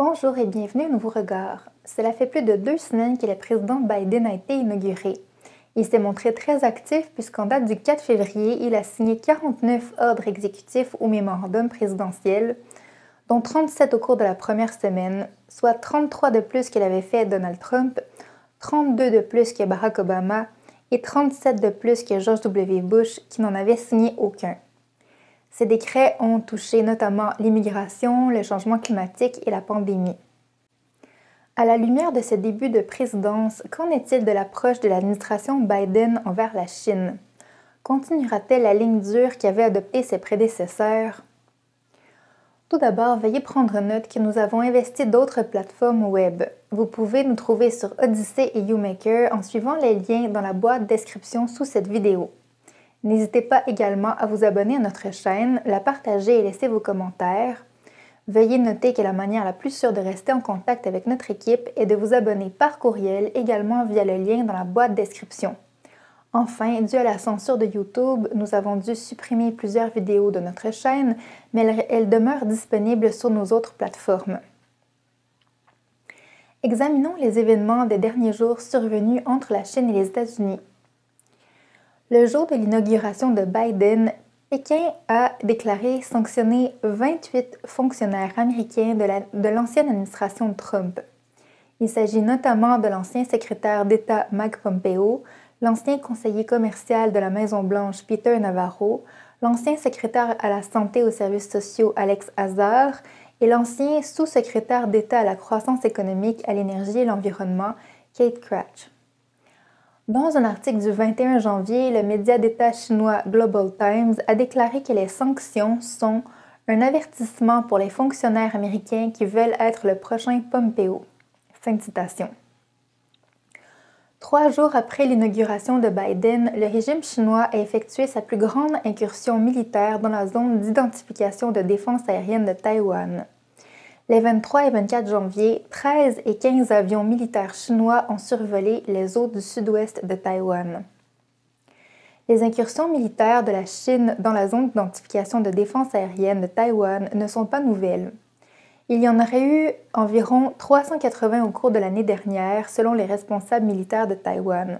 Bonjour et bienvenue à Nouveau Regard. Cela fait plus de 2 semaines que le président Biden a été inauguré. Il s'est montré très actif puisqu'en date du 4 février, il a signé 49 ordres exécutifs au mémorandum présidentiel, dont 37 au cours de la première semaine, soit 33 de plus qu'il avait fait Donald Trump, 32 de plus que Barack Obama et 37 de plus que George W. Bush qui n'en avait signé aucun. Ces décrets ont touché notamment l'immigration, le changement climatique et la pandémie. À la lumière de ce début de présidence, qu'en est-il de l'approche de l'administration Biden envers la Chine? Continuera-t-elle la ligne dure qu'avaient adoptée ses prédécesseurs? Tout d'abord, veuillez prendre note que nous avons investi d'autres plateformes web. Vous pouvez nous trouver sur Odyssey et YouMaker en suivant les liens dans la boîte de description sous cette vidéo. N'hésitez pas également à vous abonner à notre chaîne, la partager et laisser vos commentaires. Veuillez noter que la manière la plus sûre de rester en contact avec notre équipe est de vous abonner par courriel, également via le lien dans la boîte de description. Enfin, dû à la censure de YouTube, nous avons dû supprimer plusieurs vidéos de notre chaîne, mais elles demeurent disponibles sur nos autres plateformes. Examinons les événements des derniers jours survenus entre la Chine et les États-Unis. Le jour de l'inauguration de Biden, Pékin a déclaré sanctionner 28 fonctionnaires américains de l'ancienne administration de Trump. Il s'agit notamment de l'ancien secrétaire d'État Mike Pompeo, l'ancien conseiller commercial de la Maison-Blanche Peter Navarro, l'ancien secrétaire à la santé et aux services sociaux Alex Azar et l'ancien sous-secrétaire d'État à la croissance économique, à l'énergie et l'environnement Kate Krach. Dans un article du 21 janvier, le média d'État chinois Global Times a déclaré que les sanctions sont un avertissement pour les fonctionnaires américains qui veulent être le prochain Pompeo. Fin de citation. 3 jours après l'inauguration de Biden, le régime chinois a effectué sa plus grande incursion militaire dans la zone d'identification de défense aérienne de Taïwan. Les 23 et 24 janvier, 13 et 15 avions militaires chinois ont survolé les eaux du sud-ouest de Taïwan. Les incursions militaires de la Chine dans la zone d'identification de défense aérienne de Taïwan ne sont pas nouvelles. Il y en aurait eu environ 380 au cours de l'année dernière, selon les responsables militaires de Taïwan.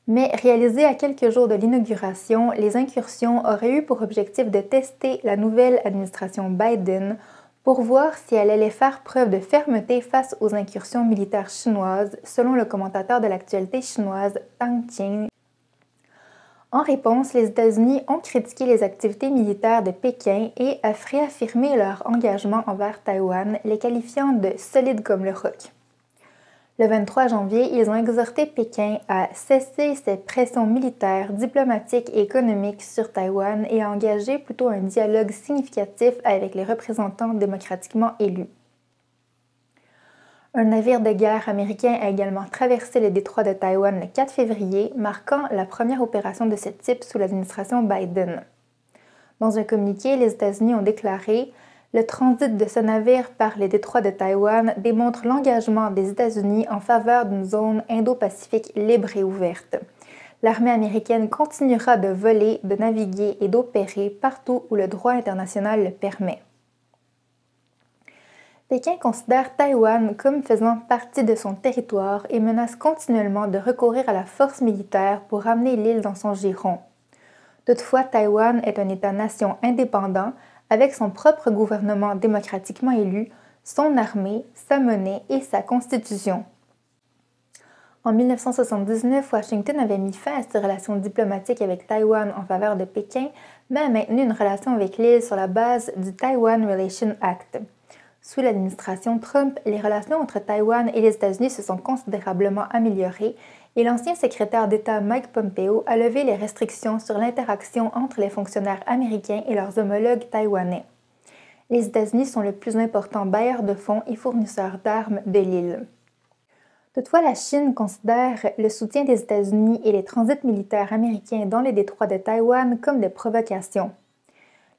Mais réalisées à quelques jours de l'inauguration, les incursions auraient eu pour objectif de tester la nouvelle administration Biden pour voir si elle allait faire preuve de fermeté face aux incursions militaires chinoises, selon le commentateur de l'actualité chinoise Tang Qing. En réponse, les États-Unis ont critiqué les activités militaires de Pékin et a réaffirmé leur engagement envers Taïwan, les qualifiant de « solides comme le roc ». Le 23 janvier, ils ont exhorté Pékin à cesser ses pressions militaires, diplomatiques et économiques sur Taïwan et à engager plutôt un dialogue significatif avec les représentants démocratiquement élus. Un navire de guerre américain a également traversé le détroit de Taïwan le 4 février, marquant la première opération de ce type sous l'administration Biden. Dans un communiqué, les États-Unis ont déclaré « Le transit de ce navire par les détroits de Taïwan démontre l'engagement des États-Unis en faveur d'une zone Indo-Pacifique libre et ouverte. L'armée américaine continuera de voler, de naviguer et d'opérer partout où le droit international le permet. » Pékin considère Taïwan comme faisant partie de son territoire et menace continuellement de recourir à la force militaire pour ramener l'île dans son giron. Toutefois, Taïwan est un État-nation indépendant avec son propre gouvernement démocratiquement élu, son armée, sa monnaie et sa constitution. En 1979, Washington avait mis fin à ses relations diplomatiques avec Taïwan en faveur de Pékin, mais a maintenu une relation avec l'île sur la base du Taiwan Relations Act. Sous l'administration Trump, les relations entre Taïwan et les États-Unis se sont considérablement améliorées et l'ancien secrétaire d'État Mike Pompeo a levé les restrictions sur l'interaction entre les fonctionnaires américains et leurs homologues taïwanais. Les États-Unis sont le plus important bailleur de fonds et fournisseur d'armes de l'île. Toutefois, la Chine considère le soutien des États-Unis et les transits militaires américains dans les détroits de Taïwan comme des provocations.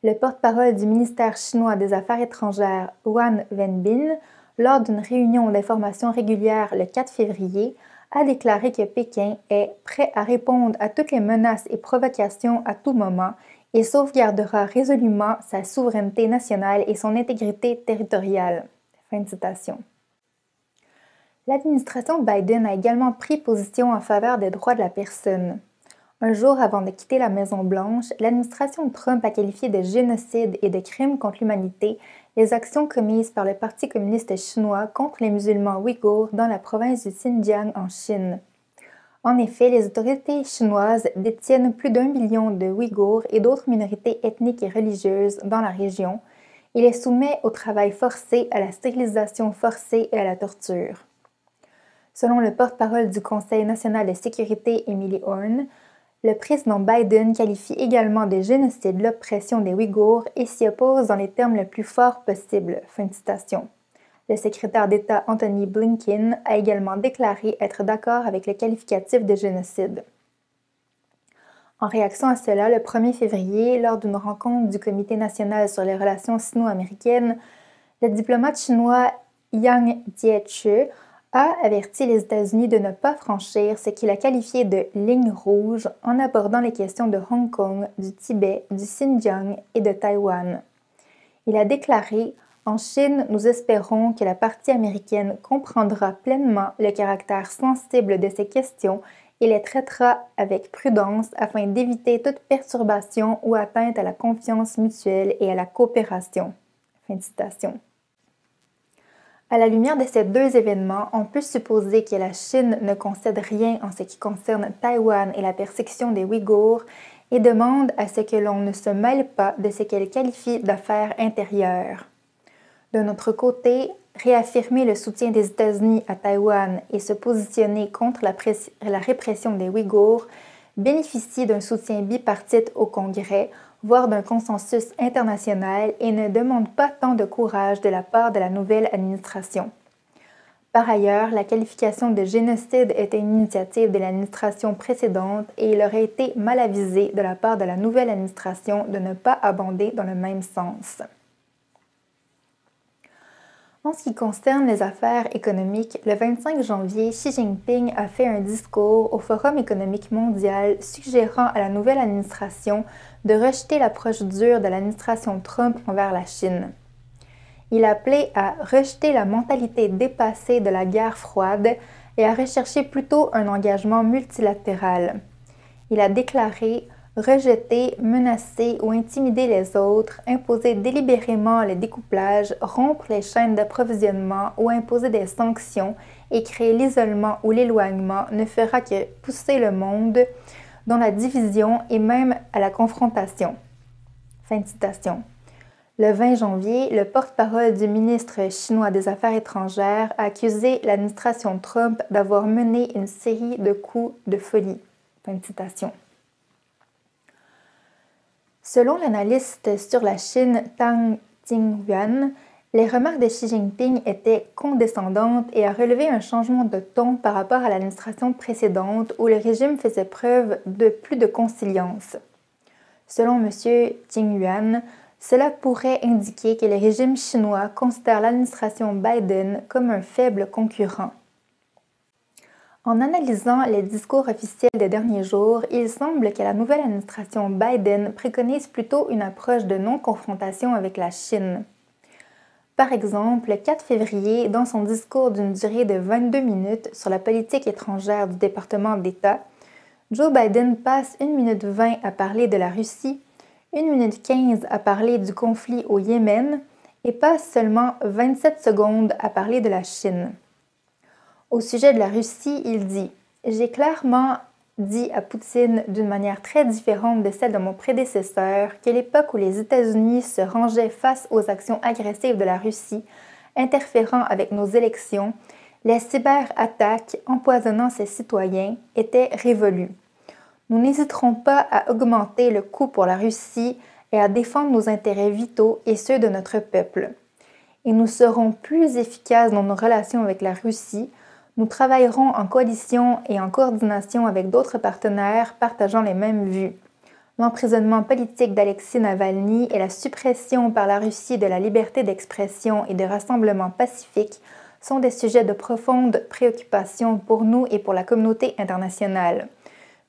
Le porte-parole du ministère chinois des Affaires étrangères, Wang Wenbin, lors d'une réunion d'information régulière le 4 février, a déclaré que Pékin est prêt à répondre à toutes les menaces et provocations à tout moment et sauvegardera résolument sa souveraineté nationale et son intégrité territoriale. Fin de citation. L'administration Biden a également pris position en faveur des droits de la personne. Un jour avant de quitter la Maison-Blanche, l'administration Trump a qualifié de génocide et de crimes contre l'humanité les actions commises par le Parti communiste chinois contre les musulmans ouïghours dans la province du Xinjiang en Chine. En effet, les autorités chinoises détiennent plus d'1 million de Ouïghours et d'autres minorités ethniques et religieuses dans la région et les soumet au travail forcé, à la stérilisation forcée et à la torture. Selon le porte-parole du Conseil national de sécurité, Emily Horne, le président Biden qualifie également de génocide l'oppression des Ouïghours et s'y oppose dans les termes les plus forts possibles. Fin de citation. Le secrétaire d'État Anthony Blinken a également déclaré être d'accord avec le qualificatif de génocide. En réaction à cela, le 1er février, lors d'une rencontre du Comité national sur les relations sino-américaines, le diplomate chinois Yang Jiechi a averti les États-Unis de ne pas franchir ce qu'il a qualifié de « ligne rouge » en abordant les questions de Hong Kong, du Tibet, du Xinjiang et de Taïwan. Il a déclaré « En Chine, nous espérons que la partie américaine comprendra pleinement le caractère sensible de ces questions et les traitera avec prudence afin d'éviter toute perturbation ou atteinte à la confiance mutuelle et à la coopération. » Fin de citation. À la lumière de ces deux événements, on peut supposer que la Chine ne concède rien en ce qui concerne Taïwan et la persécution des Ouïghours et demande à ce que l'on ne se mêle pas de ce qu'elle qualifie d'affaires intérieures. D'un autre côté, réaffirmer le soutien des États-Unis à Taïwan et se positionner contre la répression des Ouïghours bénéficie d'un soutien bipartite au Congrès, voire d'un consensus international et ne demande pas tant de courage de la part de la nouvelle administration. Par ailleurs, la qualification de génocide était une initiative de l'administration précédente et il aurait été mal avisé de la part de la nouvelle administration de ne pas abonder dans le même sens. En ce qui concerne les affaires économiques, le 25 janvier, Xi Jinping a fait un discours au Forum économique mondial suggérant à la nouvelle administration de rejeter l'approche dure de l'administration Trump envers la Chine. Il a appelé à rejeter la mentalité dépassée de la guerre froide et à rechercher plutôt un engagement multilatéral. Il a déclaré rejeter, menacer ou intimider les autres, imposer délibérément le découplage, rompre les chaînes d'approvisionnement ou imposer des sanctions et créer l'isolement ou l'éloignement ne fera que pousser le monde dans la division et même à la confrontation. Fin de citation. Le 20 janvier, le porte-parole du ministre chinois des Affaires étrangères a accusé l'administration Trump d'avoir mené une série de coups de folie. Fin de citation. Selon l'analyste sur la Chine Tang Jingyuan, les remarques de Xi Jinping étaient condescendantes et a relevé un changement de ton par rapport à l'administration précédente où le régime faisait preuve de plus de conciliance. Selon M. Jingyuan, cela pourrait indiquer que le régime chinois considère l'administration Biden comme un faible concurrent. En analysant les discours officiels des derniers jours, il semble que la nouvelle administration Biden préconise plutôt une approche de non-confrontation avec la Chine. Par exemple, le 4 février, dans son discours d'une durée de 22 minutes sur la politique étrangère du département d'État, Joe Biden passe 1 minute 20 à parler de la Russie, 1 minute 15 à parler du conflit au Yémen et passe seulement 27 secondes à parler de la Chine. Au sujet de la Russie, il dit « J'ai clairement dit à Poutine d'une manière très différente de celle de mon prédécesseur que l'époque où les États-Unis se rangeaient face aux actions agressives de la Russie, interférant avec nos élections, les cyberattaques empoisonnant ses citoyens étaient révolues. Nous n'hésiterons pas à augmenter le coût pour la Russie et à défendre nos intérêts vitaux et ceux de notre peuple. Et nous serons plus efficaces dans nos relations avec la Russie. Nous travaillerons en coalition et en coordination avec d'autres partenaires partageant les mêmes vues. L'emprisonnement politique d'Alexei Navalny et la suppression par la Russie de la liberté d'expression et de rassemblement pacifique sont des sujets de profonde préoccupation pour nous et pour la communauté internationale.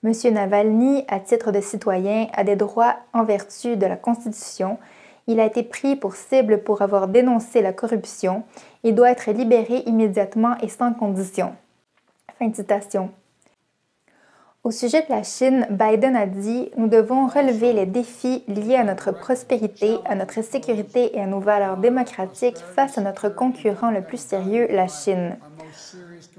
M. Navalny, à titre de citoyen, a des droits en vertu de la Constitution. Il a été pris pour cible pour avoir dénoncé la corruption et doit être libéré immédiatement et sans condition. » Fin de citation. Au sujet de la Chine, Biden a dit « Nous devons relever les défis liés à notre prospérité, à notre sécurité et à nos valeurs démocratiques face à notre concurrent le plus sérieux, la Chine.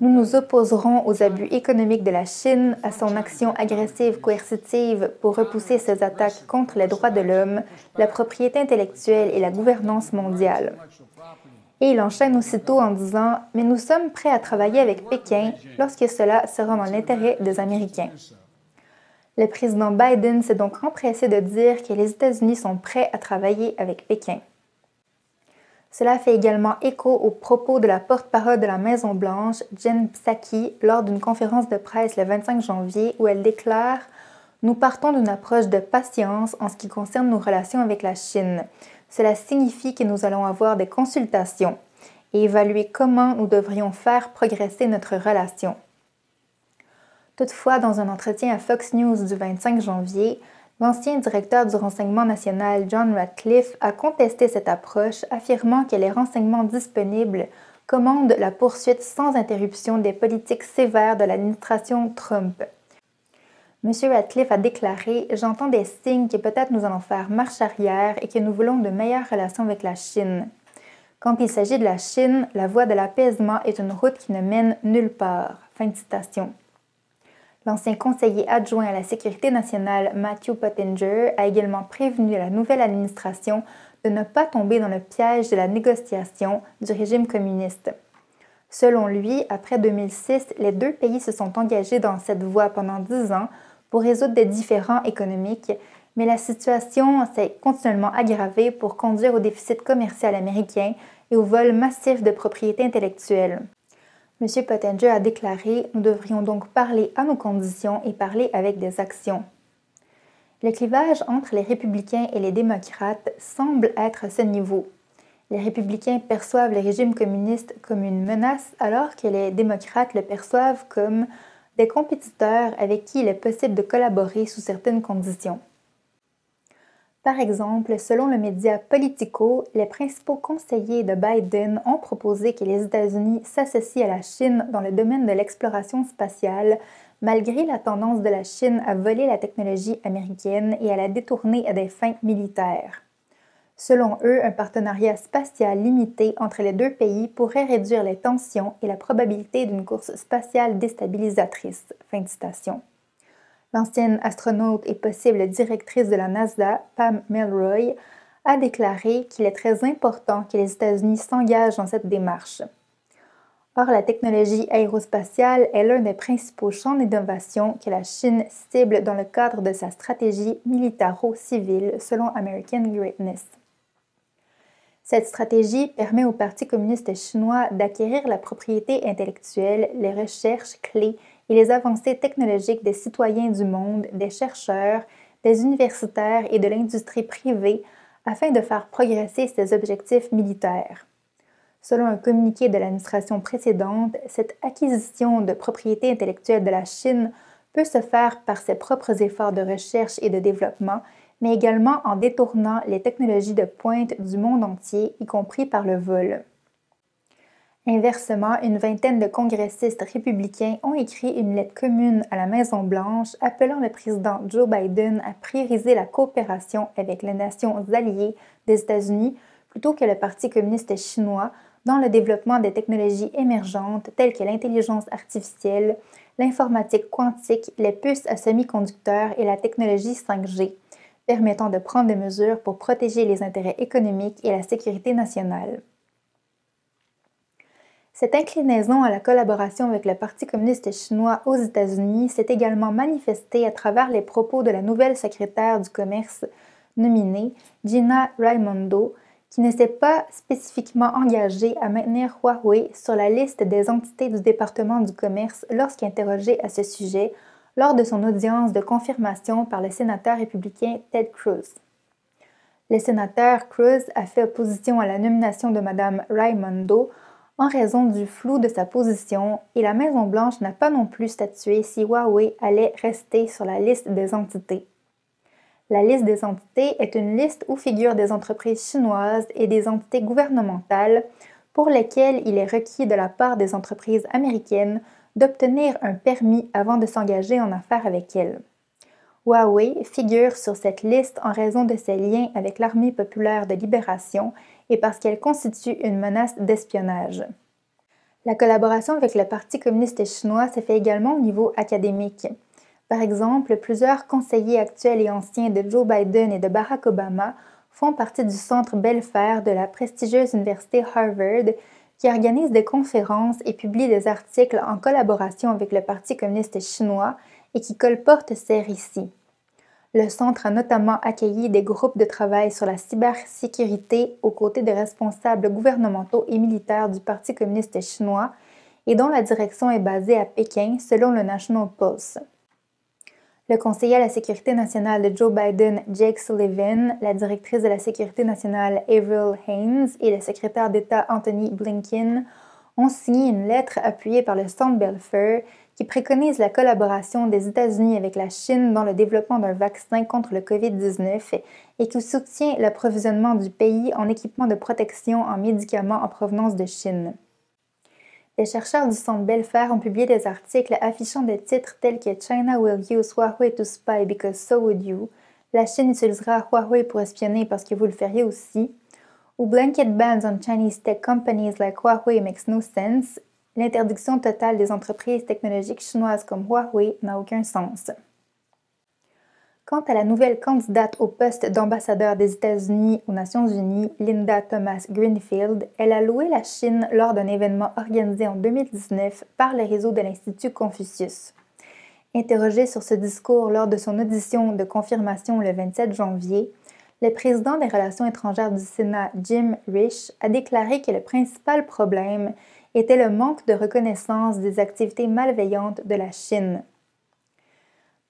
Nous nous opposerons aux abus économiques de la Chine, à son action agressive coercitive pour repousser ses attaques contre les droits de l'homme, la propriété intellectuelle et la gouvernance mondiale. » Et il enchaîne aussitôt en disant « Mais nous sommes prêts à travailler avec Pékin lorsque cela sera dans l'intérêt des Américains. » Le président Biden s'est donc empressé de dire que les États-Unis sont prêts à travailler avec Pékin. Cela fait également écho aux propos de la porte-parole de la Maison-Blanche, Jen Psaki, lors d'une conférence de presse le 25 janvier où elle déclare « Nous partons d'une approche de patience en ce qui concerne nos relations avec la Chine. Cela signifie que nous allons avoir des consultations et évaluer comment nous devrions faire progresser notre relation. » Toutefois, dans un entretien à Fox News du 25 janvier, l'ancien directeur du renseignement national John Ratcliffe a contesté cette approche, affirmant que les renseignements disponibles commandent la poursuite sans interruption des politiques sévères de l'administration Trump. M. Ratcliffe a déclaré « J'entends des signes que peut-être nous allons faire marche arrière et que nous voulons de meilleures relations avec la Chine. Quand il s'agit de la Chine, la voie de l'apaisement est une route qui ne mène nulle part. » Fin de citation. L'ancien conseiller adjoint à la sécurité nationale Matthew Pottinger a également prévenu la nouvelle administration de ne pas tomber dans le piège de la négociation du régime communiste. Selon lui, après 2006, les deux pays se sont engagés dans cette voie pendant 10 ans pour résoudre des différends économiques, mais la situation s'est continuellement aggravée pour conduire au déficit commercial américain et au vol massif de propriété intellectuelle. M. Pottinger a déclaré « Nous devrions donc parler à nos conditions et parler avec des actions. » Le clivage entre les républicains et les démocrates semble être à ce niveau. Les républicains perçoivent le régime communiste comme une menace alors que les démocrates le perçoivent comme des compétiteurs avec qui il est possible de collaborer sous certaines conditions. Par exemple, selon le média Politico, les principaux conseillers de Biden ont proposé que les États-Unis s'associent à la Chine dans le domaine de l'exploration spatiale, malgré la tendance de la Chine à voler la technologie américaine et à la détourner à des fins militaires. Selon eux, un partenariat spatial limité entre les deux pays pourrait réduire les tensions et la probabilité d'une course spatiale déstabilisatrice. Fin de citation. L'ancienne astronaute et possible directrice de la NASA, Pam Melroy, a déclaré qu'il est très important que les États-Unis s'engagent dans cette démarche. Or, la technologie aérospatiale est l'un des principaux champs d'innovation que la Chine cible dans le cadre de sa stratégie militaro-civile, selon American Greatness. Cette stratégie permet au Parti communiste chinois d'acquérir la propriété intellectuelle, les recherches clés et les avancées technologiques des citoyens du monde, des chercheurs, des universitaires et de l'industrie privée afin de faire progresser ses objectifs militaires. Selon un communiqué de l'administration précédente, cette acquisition de propriété intellectuelle de la Chine peut se faire par ses propres efforts de recherche et de développement, mais également en détournant les technologies de pointe du monde entier, y compris par le vol. Inversement, une vingtaine de congressistes républicains ont écrit une lettre commune à la Maison-Blanche appelant le président Joe Biden à prioriser la coopération avec les nations alliées des États-Unis plutôt que le Parti communiste chinois dans le développement des technologies émergentes telles que l'intelligence artificielle, l'informatique quantique, les puces à semi-conducteurs et la technologie 5G, permettant de prendre des mesures pour protéger les intérêts économiques et la sécurité nationale. Cette inclinaison à la collaboration avec le Parti communiste chinois aux États-Unis s'est également manifestée à travers les propos de la nouvelle secrétaire du commerce nommée Gina Raimondo, qui ne s'est pas spécifiquement engagée à maintenir Huawei sur la liste des entités du département du commerce lorsqu'interrogée à ce sujet lors de son audience de confirmation par le sénateur républicain Ted Cruz. Le sénateur Cruz a fait opposition à la nomination de Mme Raimondo en raison du flou de sa position et la Maison-Blanche n'a pas non plus statué si Huawei allait rester sur la liste des entités. La liste des entités est une liste où figurent des entreprises chinoises et des entités gouvernementales pour lesquelles il est requis de la part des entreprises américaines d'obtenir un permis avant de s'engager en affaires avec elles. Huawei figure sur cette liste en raison de ses liens avec l'Armée populaire de libération et parce qu'elle constitue une menace d'espionnage. La collaboration avec le Parti communiste chinois se fait également au niveau académique. Par exemple, plusieurs conseillers actuels et anciens de Joe Biden et de Barack Obama font partie du Centre Belfer de la prestigieuse université Harvard, qui organise des conférences et publie des articles en collaboration avec le Parti communiste chinois et qui colporte ses récits. Le centre a notamment accueilli des groupes de travail sur la cybersécurité aux côtés de responsables gouvernementaux et militaires du Parti communiste chinois et dont la direction est basée à Pékin selon le National Pulse. Le conseiller à la sécurité nationale de Joe Biden, Jake Sullivan, la directrice de la sécurité nationale, Avril Haines, et le secrétaire d'État Antony Blinken ont signé une lettre appuyée par le Centre Belfer qui préconise la collaboration des États-Unis avec la Chine dans le développement d'un vaccin contre le COVID-19 et qui soutient l'approvisionnement du pays en équipements de protection en médicaments en provenance de Chine. Les chercheurs du Centre Belfer ont publié des articles affichant des titres tels que China will use Huawei to spy because so would you, la Chine utilisera Huawei pour espionner parce que vous le feriez aussi, ou Blanket bans on Chinese tech companies like Huawei makes no sense, l'interdiction totale des entreprises technologiques chinoises comme Huawei n'a aucun sens. Quant à la nouvelle candidate au poste d'ambassadeur des États-Unis aux Nations Unies, Linda Thomas-Greenfield, elle a loué la Chine lors d'un événement organisé en 2019 par le réseau de l'Institut Confucius. Interrogé sur ce discours lors de son audition de confirmation le 27 janvier, le président des Relations étrangères du Sénat, Jim Risch, a déclaré que le principal problème était le manque de reconnaissance des activités malveillantes de la Chine.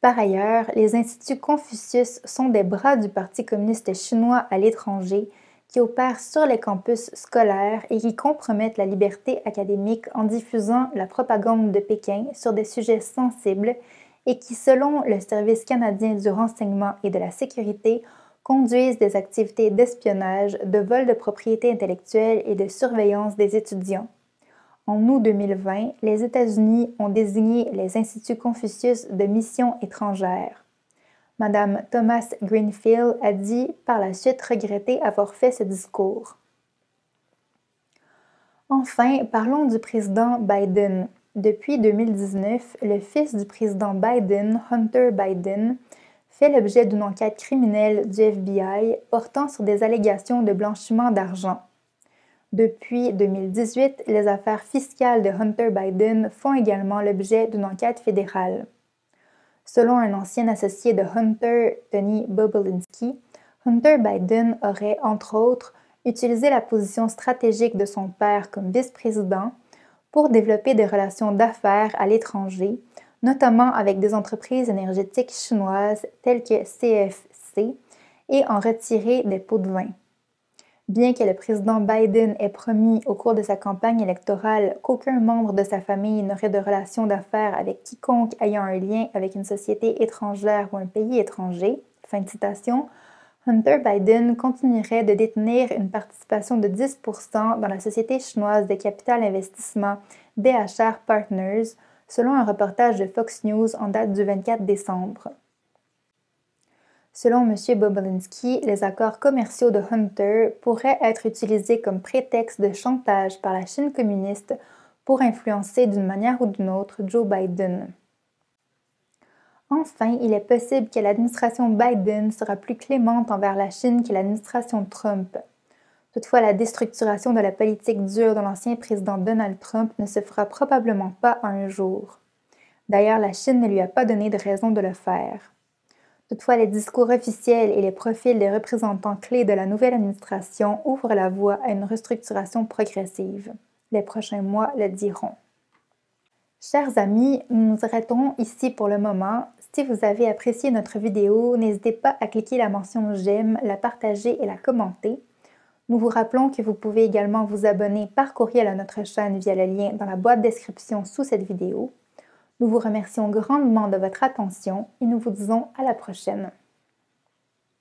Par ailleurs, les instituts Confucius sont des bras du Parti communiste chinois à l'étranger qui opèrent sur les campus scolaires et qui compromettent la liberté académique en diffusant la propagande de Pékin sur des sujets sensibles et qui, selon le Service canadien du renseignement et de la sécurité, conduisent des activités d'espionnage, de vol de propriété intellectuelle et de surveillance des étudiants. En août 2020, les États-Unis ont désigné les instituts Confucius de mission étrangère. Madame Thomas Greenfield a dit par la suite regretter avoir fait ce discours. Enfin, parlons du président Biden. Depuis 2019, le fils du président Biden, Hunter Biden, fait l'objet d'une enquête criminelle du FBI portant sur des allégations de blanchiment d'argent. Depuis 2018, les affaires fiscales de Hunter Biden font également l'objet d'une enquête fédérale. Selon un ancien associé de Hunter, Tony Bobulinski, Hunter Biden aurait, entre autres, utilisé la position stratégique de son père comme vice-président pour développer des relations d'affaires à l'étranger, notamment avec des entreprises énergétiques chinoises telles que CFC, et en retirer des pots de vin. Bien que le président Biden ait promis au cours de sa campagne électorale qu'aucun membre de sa famille n'aurait de relations d'affaires avec quiconque ayant un lien avec une société étrangère ou un pays étranger, fin de citation, Hunter Biden continuerait de détenir une participation de 10% dans la société chinoise de capital investissement BHR Partners, selon un reportage de Fox News en date du 24 décembre. Selon M. Bobulinski, les accords commerciaux de Hunter pourraient être utilisés comme prétexte de chantage par la Chine communiste pour influencer d'une manière ou d'une autre Joe Biden. Enfin, il est possible que l'administration Biden sera plus clémente envers la Chine que l'administration Trump. Toutefois, la déstructuration de la politique dure de l'ancien président Donald Trump ne se fera probablement pas en un jour. D'ailleurs, la Chine ne lui a pas donné de raison de le faire. Toutefois, les discours officiels et les profils des représentants clés de la nouvelle administration ouvrent la voie à une restructuration progressive. Les prochains mois le diront. Chers amis, nous nous arrêtons ici pour le moment. Si vous avez apprécié notre vidéo, n'hésitez pas à cliquer la mention j'aime, la partager et la commenter. Nous vous rappelons que vous pouvez également vous abonner par courriel à notre chaîne via le lien dans la boîte de description sous cette vidéo. Nous vous remercions grandement de votre attention et nous vous disons à la prochaine.